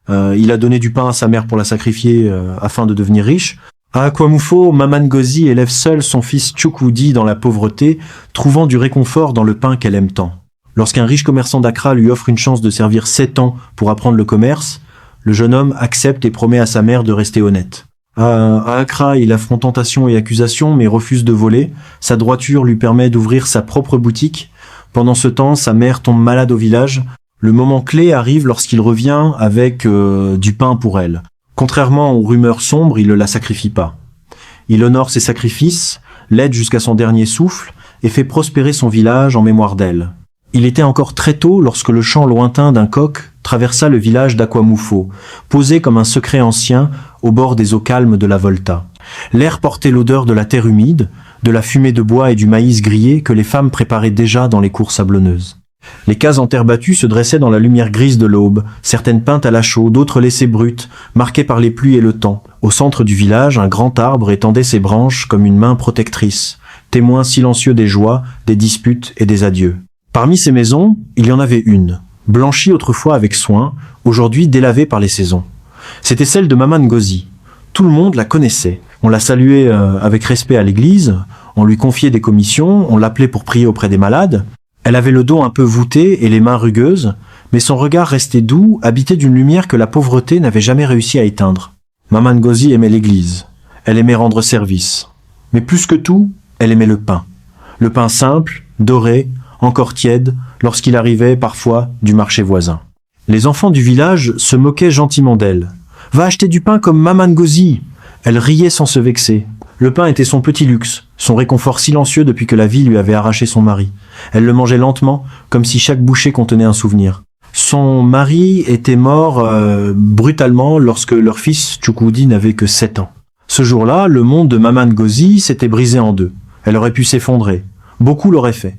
Il a donné du pain à sa mère pour la sacrifier afin de devenir riche. À Akwamufo, Maman Ngozi élève seule son fils Chukwudi dans la pauvreté, trouvant du réconfort dans le pain qu'elle aime tant. Lorsqu'un riche commerçant d'Accra lui offre une chance de servir 7 ans pour apprendre le commerce, le jeune homme accepte et promet à sa mère de rester honnête. À Accra, il affronte tentation et accusation, mais refuse de voler. Sa droiture lui permet d'ouvrir sa propre boutique. Pendant ce temps, sa mère tombe malade au village. Le moment clé arrive lorsqu'il revient avec du pain pour elle. Contrairement aux rumeurs sombres, il ne la sacrifie pas. Il honore ses sacrifices, l'aide jusqu'à son dernier souffle et fait prospérer son village en mémoire d'elle. Il était encore très tôt lorsque le chant lointain d'un coq traversa le village d'Akwamufo, posé comme un secret ancien au bord des eaux calmes de la Volta. L'air portait l'odeur de la terre humide, de la fumée de bois et du maïs grillé que les femmes préparaient déjà dans les cours sablonneuses. Les cases en terre battue se dressaient dans la lumière grise de l'aube, certaines peintes à la chaux, d'autres laissées brutes, marquées par les pluies et le temps. Au centre du village, un grand arbre étendait ses branches comme une main protectrice, témoin silencieux des joies, des disputes et des adieux. Parmi ces maisons, il y en avait une, blanchie autrefois avec soin, aujourd'hui délavée par les saisons. C'était celle de Maman Ngozi. Tout le monde la connaissait. On la saluait avec respect à l'église, on lui confiait des commissions, on l'appelait pour prier auprès des malades. Elle avait le dos un peu voûté et les mains rugueuses, mais son regard restait doux, habité d'une lumière que la pauvreté n'avait jamais réussi à éteindre. Maman Ngozi aimait l'église. Elle aimait rendre service. Mais plus que tout, elle aimait le pain. Le pain simple, doré, encore tiède, lorsqu'il arrivait parfois du marché voisin. Les enfants du village se moquaient gentiment d'elle. « Va acheter du pain comme Maman Ngozi !» Elle riait sans se vexer. Le pain était son petit luxe, son réconfort silencieux depuis que la vie lui avait arraché son mari. Elle le mangeait lentement, comme si chaque bouchée contenait un souvenir. Son mari était mort brutalement lorsque leur fils Chukwudi n'avait que 7 ans. Ce jour-là, le monde de Maman Ngozi s'était brisé en deux. Elle aurait pu s'effondrer. Beaucoup l'auraient fait.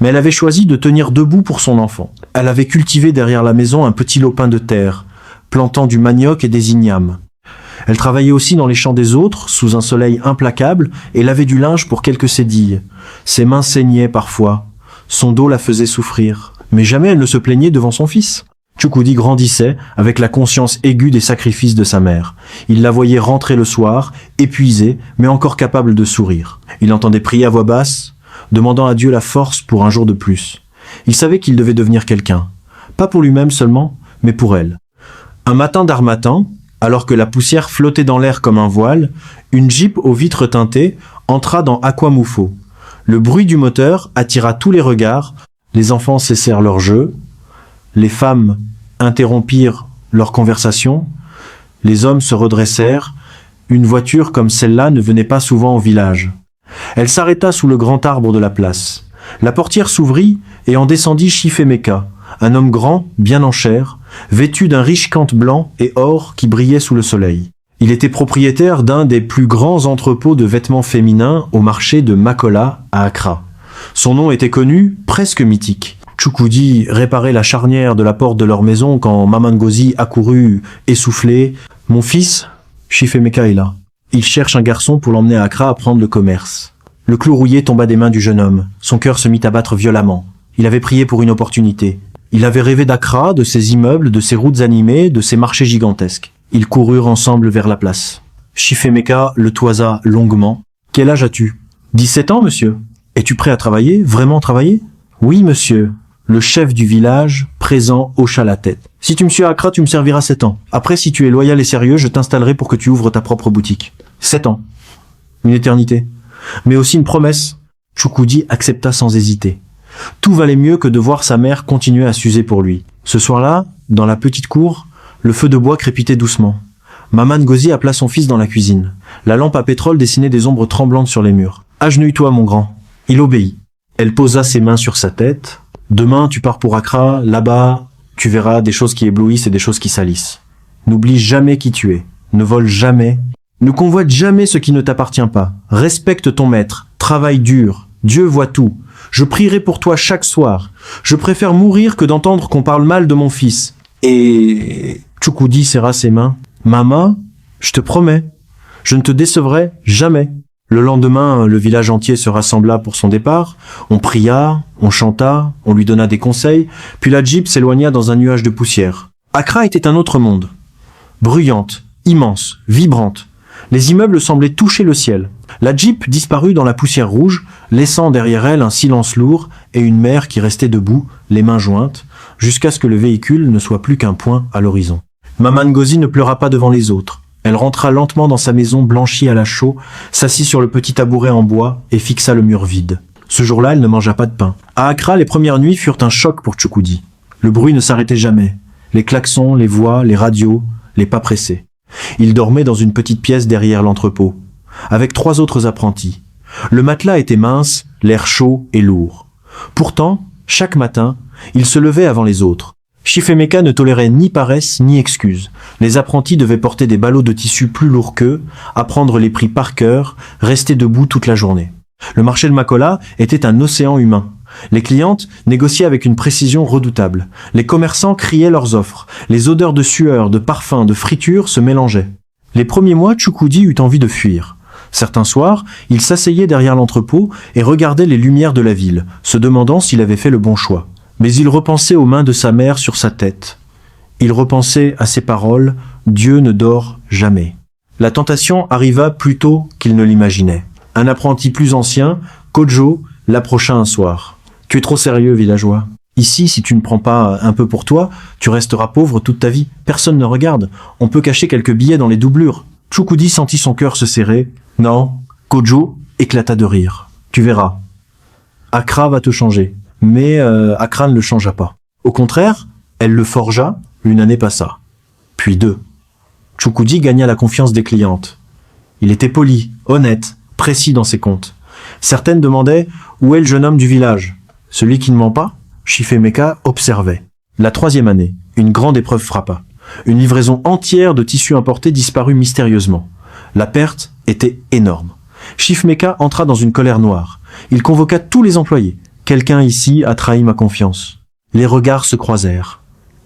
Mais elle avait choisi de tenir debout pour son enfant. Elle avait cultivé derrière la maison un petit lopin de terre, plantant du manioc et des ignames. Elle travaillait aussi dans les champs des autres, sous un soleil implacable, et lavait du linge pour quelques cédilles. Ses mains saignaient parfois. Son dos la faisait souffrir. Mais jamais elle ne se plaignait devant son fils. Chukwudi grandissait avec la conscience aiguë des sacrifices de sa mère. Il la voyait rentrer le soir, épuisée, mais encore capable de sourire. Il entendait prier à voix basse, demandant à Dieu la force pour un jour de plus. Il savait qu'il devait devenir quelqu'un. Pas pour lui-même seulement, mais pour elle. Un matin d'harmattan, alors que la poussière flottait dans l'air comme un voile, une Jeep aux vitres teintées entra dans Akwamufo. Le bruit du moteur attira tous les regards, les enfants cessèrent leur jeu, les femmes interrompirent leur conversation, les hommes se redressèrent, une voiture comme celle-là ne venait pas souvent au village. Elle s'arrêta sous le grand arbre de la place. La portière s'ouvrit et en descendit Chifemeka, un homme grand, bien en chair, vêtu d'un riche cante blanc et or qui brillait sous le soleil. Il était propriétaire d'un des plus grands entrepôts de vêtements féminins au marché de Makola à Accra. Son nom était connu, presque mythique. Chukwudi réparait la charnière de la porte de leur maison quand Maman Ngozi accourut essoufflée. « Mon fils, Chifemeka est là. Il cherche un garçon pour l'emmener à Accra apprendre le commerce. » Le clou rouillé tomba des mains du jeune homme. Son cœur se mit à battre violemment. Il avait prié pour une opportunité. Il avait rêvé d'Accra, de ses immeubles, de ses routes animées, de ses marchés gigantesques. Ils coururent ensemble vers la place. Chifemeka le toisa longuement. « Quel âge as-tu »« 17 ans, monsieur. »« Es-tu prêt à travailler, vraiment travailler ?»« Oui, monsieur. » Le chef du village, présent, hocha la tête. « Si tu me suis à Accra, tu me serviras 7 ans. Après, si tu es loyal et sérieux, je t'installerai pour que tu ouvres ta propre boutique. » 7 ans. Une éternité. Mais aussi une promesse. Chukwudi accepta sans hésiter. Tout valait mieux que de voir sa mère continuer à s'user pour lui. Ce soir-là, dans la petite cour, le feu de bois crépitait doucement. Maman Ngozi appela son fils dans la cuisine. La lampe à pétrole dessinait des ombres tremblantes sur les murs. « Agenouille-toi, mon grand. » Il obéit. Elle posa ses mains sur sa tête. « Demain, tu pars pour Accra. Là-bas, tu verras des choses qui éblouissent et des choses qui salissent. N'oublie jamais qui tu es. Ne vole jamais. Ne convoite jamais ce qui ne t'appartient pas. Respecte ton maître. Travaille dur. Dieu voit tout. Je prierai pour toi chaque soir. Je préfère mourir que d'entendre qu'on parle mal de mon fils. » Et Chukwudi serra ses mains. « Maman, je te promets, je ne te décevrai jamais. » Le lendemain, le village entier se rassembla pour son départ. On pria, on chanta, on lui donna des conseils, puis la Jeep s'éloigna dans un nuage de poussière. Accra était un autre monde. Bruyante, immense, vibrante. Les immeubles semblaient toucher le ciel. La Jeep disparut dans la poussière rouge, laissant derrière elle un silence lourd et une mère qui restait debout, les mains jointes, jusqu'à ce que le véhicule ne soit plus qu'un point à l'horizon. Maman Ngozi ne pleura pas devant les autres. Elle rentra lentement dans sa maison blanchie à la chaux, s'assit sur le petit tabouret en bois et fixa le mur vide. Ce jour-là, elle ne mangea pas de pain. À Accra, les premières nuits furent un choc pour Tchoukoudi. Le bruit ne s'arrêtait jamais. Les klaxons, les voix, les radios, les pas pressés. Il dormait dans une petite pièce derrière l'entrepôt, avec 3 autres apprentis. Le matelas était mince, l'air chaud et lourd. Pourtant, chaque matin, il se levait avant les autres. Chifemeka ne tolérait ni paresse ni excuse. Les apprentis devaient porter des ballots de tissu plus lourds qu'eux, apprendre les prix par cœur, rester debout toute la journée. Le marché de Makola était un océan humain. Les clientes négociaient avec une précision redoutable. Les commerçants criaient leurs offres. Les odeurs de sueur, de parfum, de friture se mélangeaient. Les premiers mois, Tchoukoudi eut envie de fuir. Certains soirs, il s'asseyait derrière l'entrepôt et regardait les lumières de la ville, se demandant s'il avait fait le bon choix. Mais il repensait aux mains de sa mère sur sa tête. Il repensait à ses paroles « Dieu ne dort jamais ». La tentation arriva plus tôt qu'il ne l'imaginait. Un apprenti plus ancien, Kojo, l'approcha un soir. « Tu es trop sérieux, villageois. Ici, si tu ne prends pas un peu pour toi, tu resteras pauvre toute ta vie. Personne ne regarde. On peut cacher quelques billets dans les doublures. » Tchoukoudi sentit son cœur se serrer. « Non. » Kojo éclata de rire. « Tu verras. Accra va te changer. » Mais Accra ne le changea pas. Au contraire, elle le forgea, une année passa. Puis 2. Tchoukoudi gagna la confiance des clientes. Il était poli, honnête, précis dans ses comptes. Certaines demandaient « Où est le jeune homme du village ?» Celui qui ne ment pas, Chifemeka observait. La 3e année, une grande épreuve frappa. Une livraison entière de tissus importés disparut mystérieusement. La perte était énorme. Chifemeka entra dans une colère noire. Il convoqua tous les employés. Quelqu'un ici a trahi ma confiance. Les regards se croisèrent.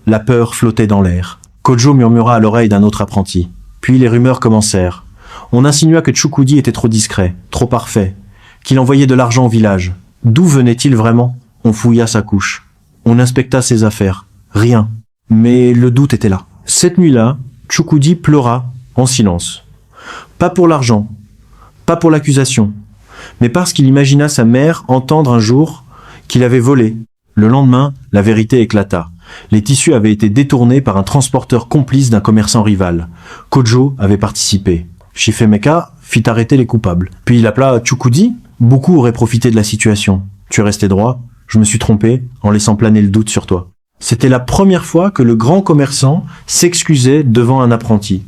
La peur flottait dans l'air. Kojo murmura à l'oreille d'un autre apprenti. Puis les rumeurs commencèrent. On insinua que Tchoukoudi était trop discret, trop parfait, qu'il envoyait de l'argent au village. D'où venait-il vraiment? On fouilla sa couche. On inspecta ses affaires. Rien. Mais le doute était là. Cette nuit-là, Tchoukoudi pleura en silence. Pas pour l'argent, pas pour l'accusation, mais parce qu'il imagina sa mère entendre un jour qu'il avait volé. Le lendemain, la vérité éclata. Les tissus avaient été détournés par un transporteur complice d'un commerçant rival. Kojo avait participé. Chifemeka fit arrêter les coupables. Puis il appela Tchoukoudi. Beaucoup auraient profité de la situation. Tu es resté droit. Je me suis trompé en laissant planer le doute sur toi. C'était la première fois que le grand commerçant s'excusait devant un apprenti.